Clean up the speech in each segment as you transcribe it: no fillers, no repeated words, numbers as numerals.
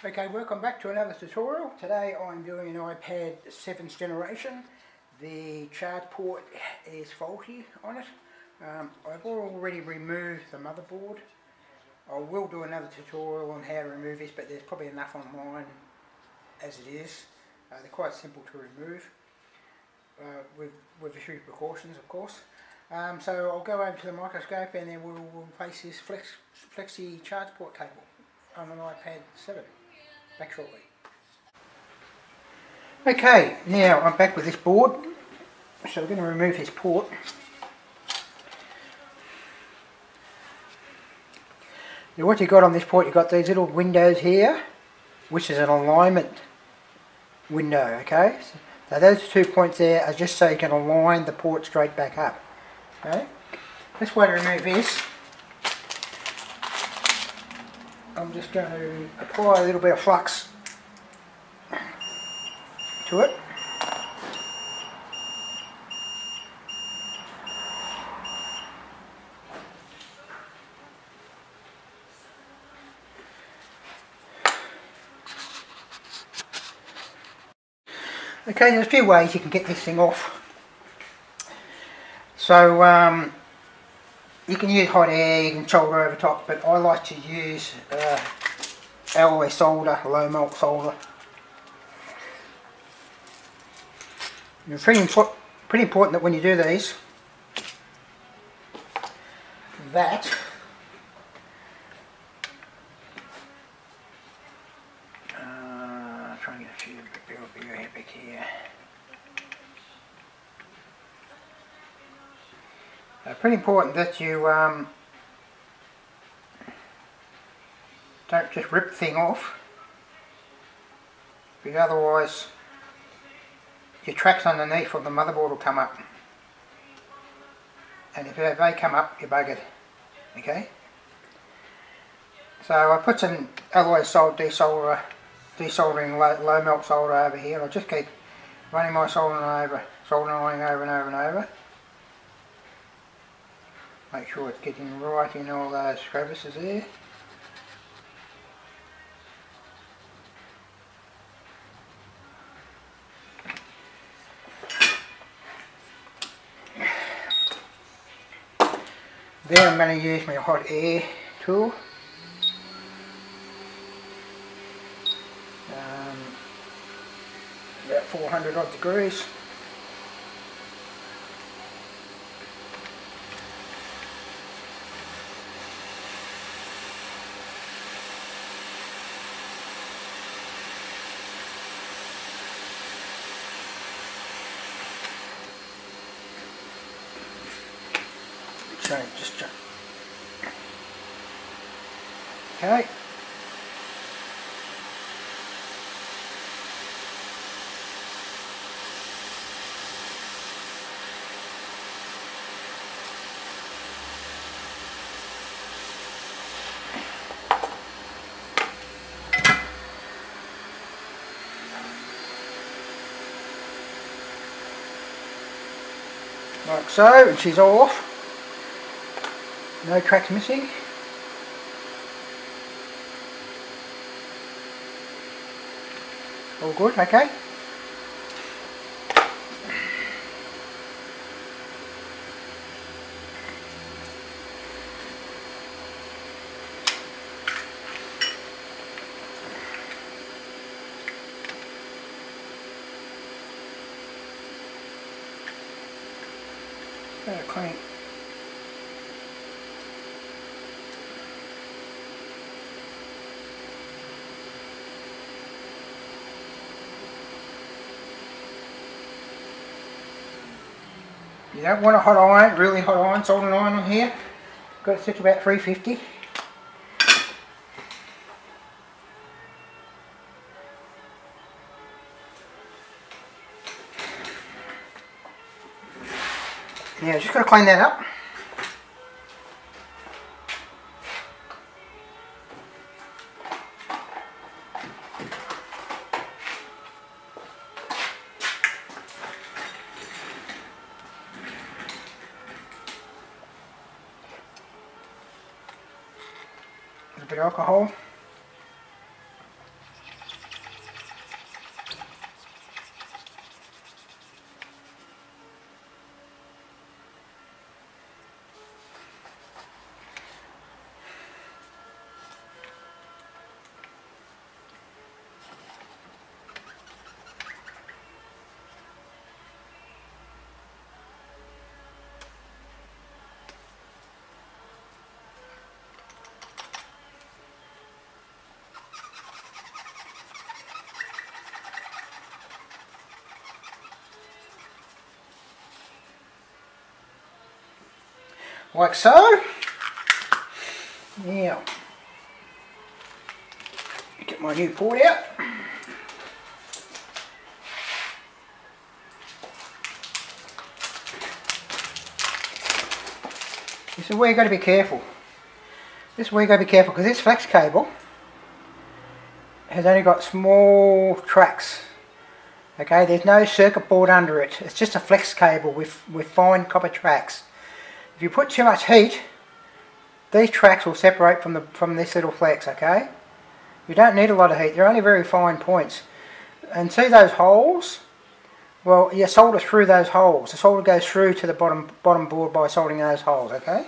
Okay, welcome back to another tutorial. Today I'm doing an iPad 7th generation. The charge port is faulty on it. I've already removed the motherboard. I will do another tutorial on how to remove this, but there's probably enough online as it is. They're quite simple to remove, with a few precautions of course. So I'll go over to the microscope and then we'll replace this flexi charge port cable on an iPad 7. Back shortly. Okay, now I'm back with this board. So we're going to remove this port. Now what you've got on this port, you've got these little windows here, which is an alignment window, okay? So those 2 points there are just so you can align the port straight back up. Okay? Best way to remove this, I'm just going to apply a little bit of flux to it. Okay, there's a few ways you can get this thing off. So you can use hot air, you can solder over top, but I like to use alloy solder, low melt solder. It's pretty important that when you do these, that try and get a few bigger epic here. Pretty important that you don't just rip the thing off, because otherwise your tracks underneath of the motherboard will come up, and if they come up, you're buggered. Okay, so I put some alloy desoldering low melt solder over here. I'll just keep running my soldering iron over and over and over. Make sure it's getting right in all those crevices there. Then I'm going to use my hot air tool. About 400 odd degrees. Just okay. Like so, and she's off. No tracks missing. All good, okay. Clean. You don't want a hot iron, really hot iron, soldering iron on here. Got it set to about 350. Now just got to clean that up. A bit of alcohol. like so. Now, get my new port out. This is where you've got to be careful. This is where you've got to be careful because this flex cable has only got small tracks. Okay, there's no circuit board under it. It's just a flex cable with fine copper tracks. If you put too much heat, these tracks will separate from this little flex, okay? You don't need a lot of heat, they're only very fine points. And see those holes? Well, you solder through those holes. The solder goes through to the bottom board by soldering those holes, okay?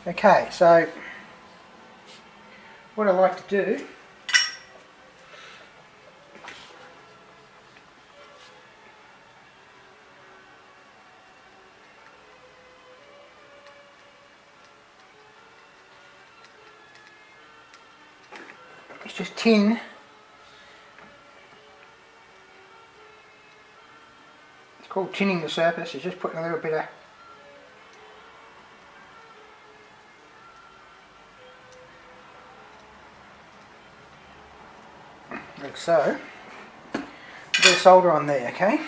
Okay, so what I like to do is just tin. It's called tinning the surface. It's just putting a little bit of like so. A bit of solder on there, okay?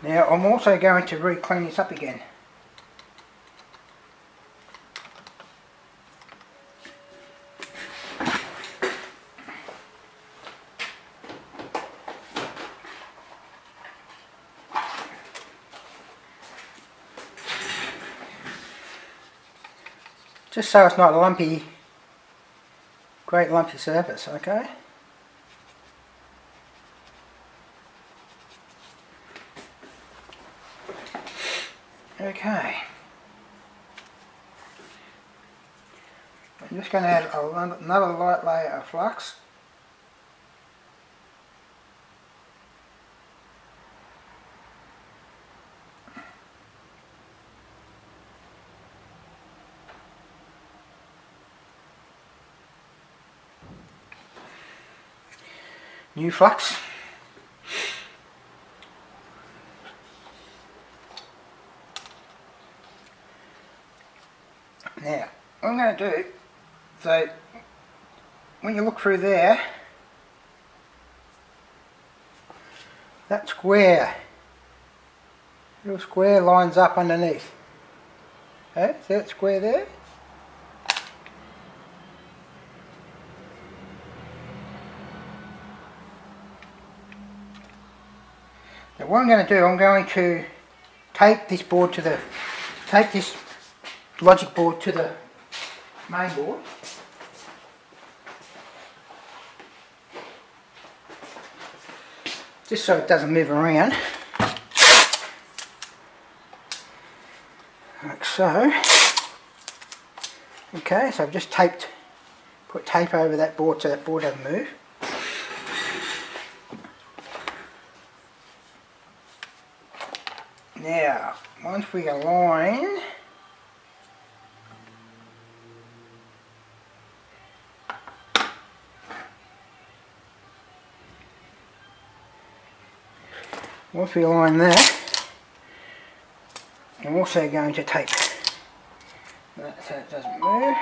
Now I'm also going to re-clean this up again. Just so it's not a lumpy, great lumpy surface, okay? Okay. I'm just going to add another light layer of flux. New flux. Now, what I'm going to do, so when you look through there, that square, little square lines up underneath. Okay, see that square there? Now what I'm going to do, I'm going to tape this board to tape this logic board to the main board. Just so it doesn't move around. Like so. Okay, so I've just put tape over that board so that board doesn't move. Now, once we align that, I'm also going to tape that so it doesn't move.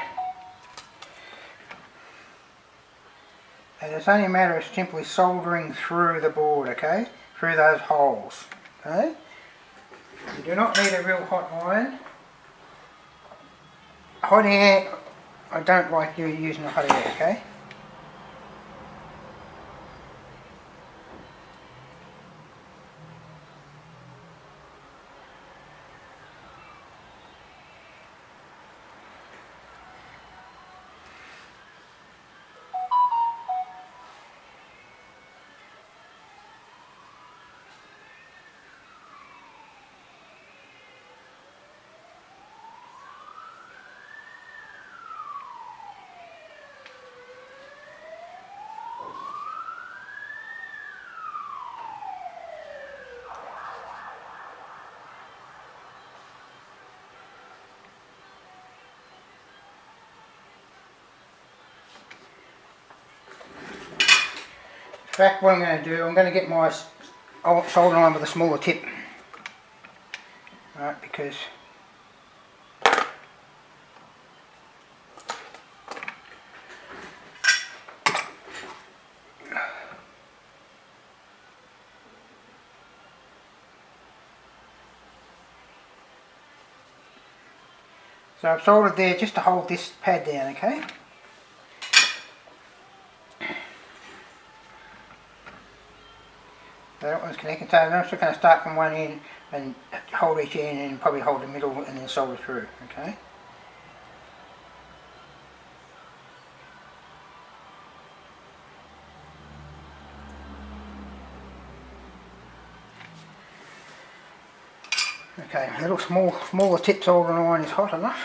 And it's only a matter of simply soldering through the board, okay? Through those holes, okay? You do not need a real hot iron. Hot air, I don't like you using hot air, okay? fact, what I'm going to do, I'm going to get my soldering iron with a smaller tip. Right, because so I've soldered there just to hold this pad down, okay? So that one's connected, so I'm just going to start from one end and hold each end and probably hold the middle and then solder through, okay? Okay, a little smaller tip soldering iron is hot enough.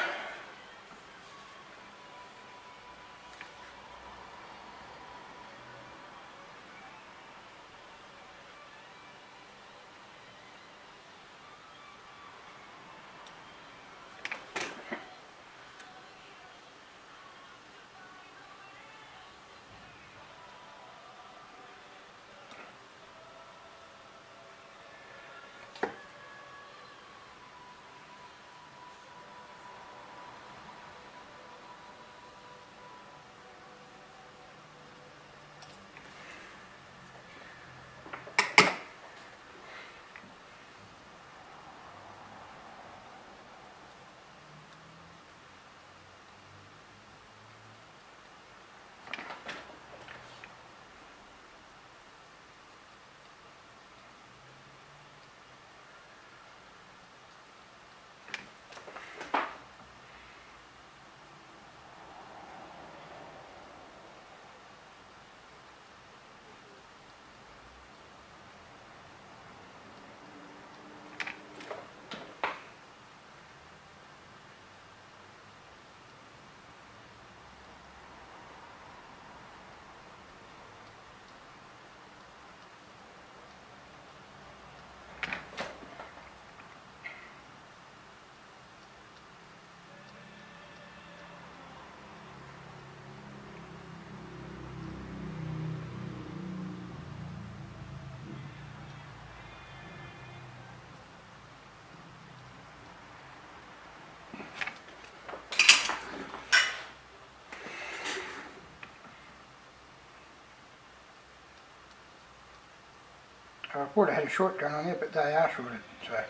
I would have had a short gun on there, but they are shorted, so.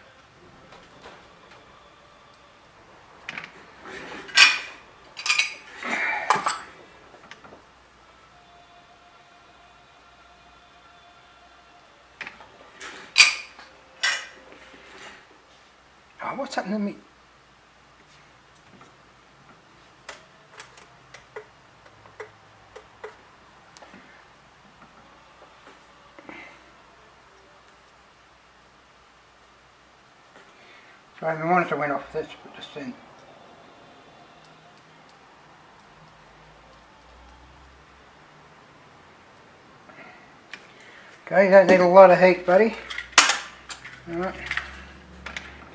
Oh, what's happening to me? Sorry, my monitor went off, that's just then. Okay, you don't need a lot of heat, buddy. Alright.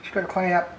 Just got to clean up.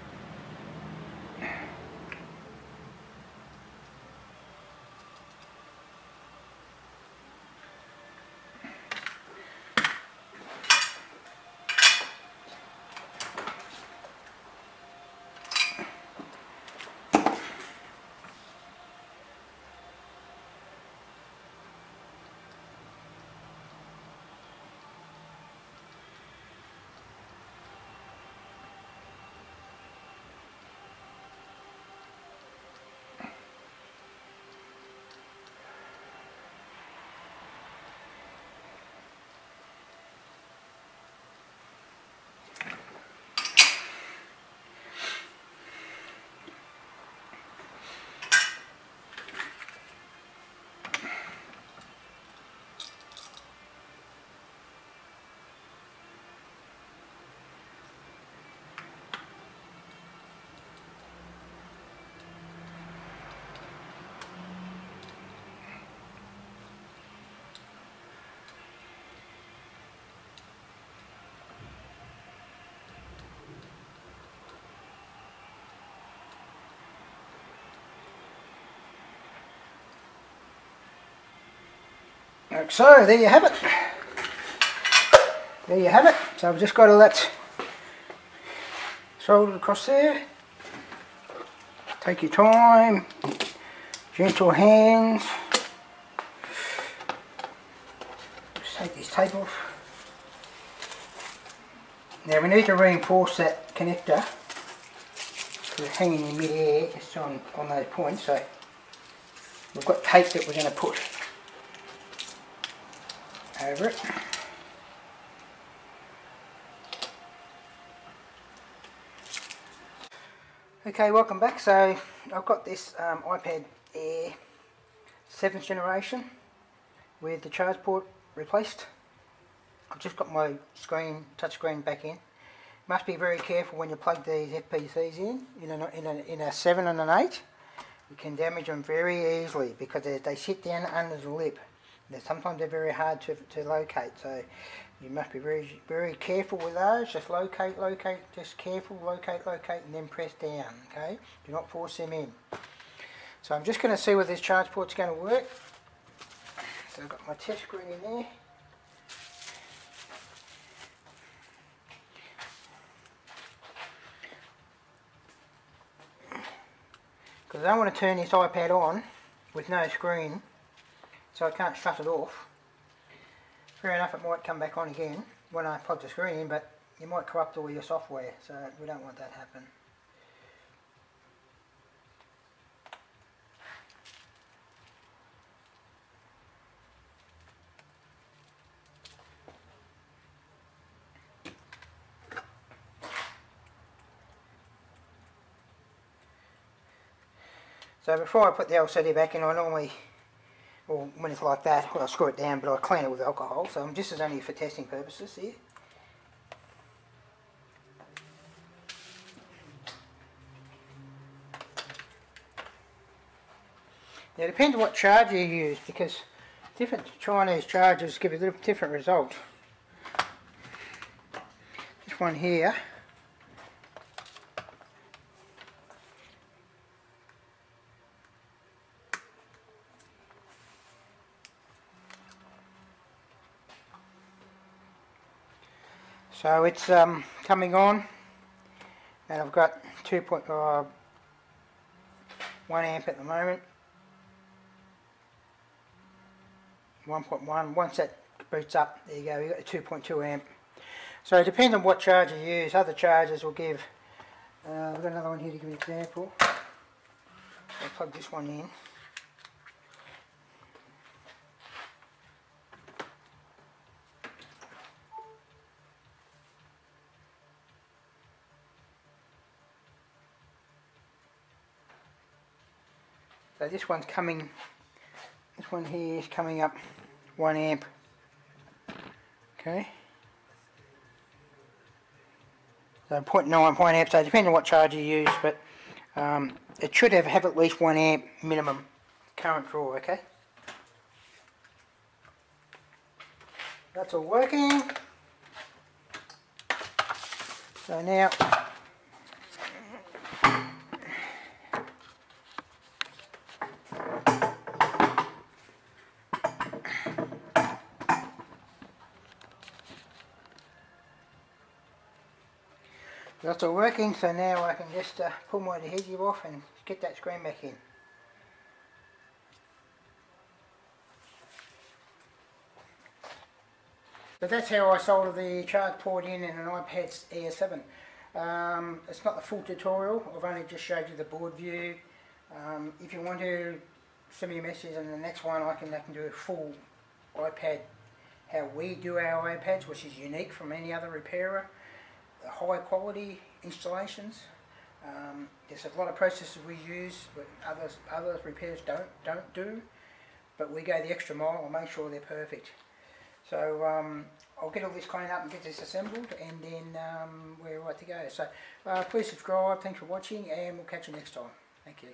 So, there you have it. there you have it. So I've just got to let solder across there. Take your time, gentle hands. Just take this tape off. Now we need to reinforce that connector because it's hanging in mid-air just on those points. So we've got tape that we're going to put over it. Okay, welcome back. So I've got this iPad Air 7th generation with the charge port replaced. I've just got my touch screen back in. Must be very careful when you plug these FPCs in a 7 and an 8. You can damage them very easily because they sit down under the lip. Sometimes they're very hard to locate, so you must be very careful with those. Just locate, just careful, locate, and then press down, okay? Do not force them in. So I'm just going to see whether this charge port's going to work. So I've got my test screen in there. Because I don't want to turn this iPad on with no screen, so I can't shut it off. Fair enough, it might come back on again when I plug the screen in, but you might corrupt all your software, so we don't want that to happen. So before I put the LCD back in, I normally, or when it's like that, I'll screw it down, but I clean it with alcohol. So this is only for testing purposes here. Now it depends on what charger you use, because different Chinese chargers give a little different result. This one here, so it's coming on, and I've got 2.1 amp at the moment. 1.1. Once that boots up, there you go, you've got a 2.2 amp. So it depends on what charger you use. Other chargers will give, we've got another one here to give an example. I'll plug this one in. So this one's coming, this one here is coming up 1 amp. Okay. So 0.9 amp, so it depends on what charger you use, but it should have at least 1 amp minimum current draw, okay? That's all working. So now, that's all working, so now I can just pull my adhesive off and get that screen back in. So that's how I solder the charge port in an iPad Air 7. It's not the full tutorial, I've only just showed you the board view. If you want to send me a message on the next one, I can do a full iPad, how we do our iPads, which is unique from any other repairer. The high quality installations. There's a lot of processes we use but other repairs don't do, but we go the extra mile and make sure they're perfect. So I'll get all this cleaned up and get this assembled, and then we're right to go. So please subscribe, thanks for watching, and we'll catch you next time. Thank you.